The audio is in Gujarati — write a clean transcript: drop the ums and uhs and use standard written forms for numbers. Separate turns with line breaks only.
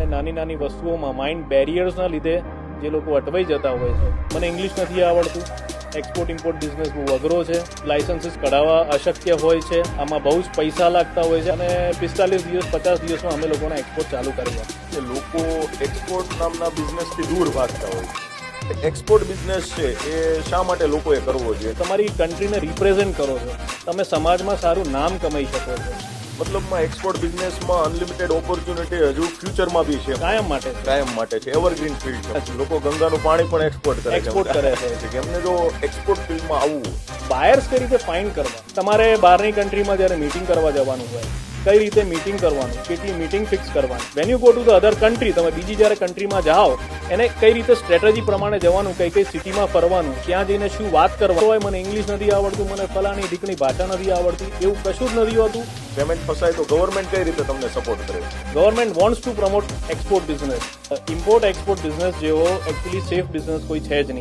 નાની નાની વસ્તુઓમાં માઇન્ડ બેરિયર્સના લીધે જે લોકો અટવાઈ જતા હોય છે. મને ઇંગ્લિશ નથી આવડતું, એક્સપોર્ટ ઇમ્પોર્ટ બિઝનેસ બહુ અઘરો છે, લાયસન્સીસ કઢાવવા અશક્ય હોય છે, આમાં બહુ જ પૈસા લાગતા હોય છે અને 45 દિવસ 50 દિવસમાં અમે લોકોને એક્સપોર્ટ ચાલુ કરી
કે લોકો એક્સપોર્ટ નામના બિઝનેસથી દૂર ભાગતા હોય છે. એક્સપોર્ટ બિઝનેસ છે એ શા માટે લોકોએ કરવો જોઈએ?
તમારી કન્ટ્રીને રિપ્રેઝેન્ટ કરો છો, તમે સમાજમાં સારું નામ કમાઈ શકો છો.
મતલબમાં એક્સપોર્ટ બિઝનેસમાં અનલિમિટેડ ઓપોર્ચ્યુનિટી હજુ ફ્યુચરમાં બી છે,
કાયમ માટે
કાયમ માટે છે, એવરગ્રીન ફિલ્ડ છે. લોકો ગંગાનું પાણી પણ એક્સપોર્ટ કરે
છે.
કે એમને જો એક્સપોર્ટ ફિલ્ડમાં આવવું,
બાયર્સ કઈ રીતે ફાઇન્ડ કરવા, તમારે બહારની કન્ટ્રીમાં જ્યારે મીટિંગ કરવા જવાનું હોય, કઈ રીતે મીટિંગ કરવાનું, કેટલી મીટિંગ ફિક્સ કરવાની. When you go to the other country, તમે બીજી જ્યારે કન્ટ્રીમાં જાઓ એને કઈ રીતે સ્ટ્રેટેજી પ્રમાણે જવાનું, કઈ કઈ સિટીમાં ફરવાનું, ક્યાં જઈને શું વાત કરવાનું હોય. મને ઇંગ્લિશ નથી આવડતું, મને ફલાણી ઢીકણી ભાષા નથી આવડતી, એવું કશું જ નથી હોતું.
પેમેન્ટ ફસાય તો ગવર્મેન્ટ કઈ રીતે તમને સપોર્ટ કરે?
Government wants to promote export business. Import export business જેવો એકચ્યુઅલી સેફ બિઝનેસ કોઈ છે જ નહીં.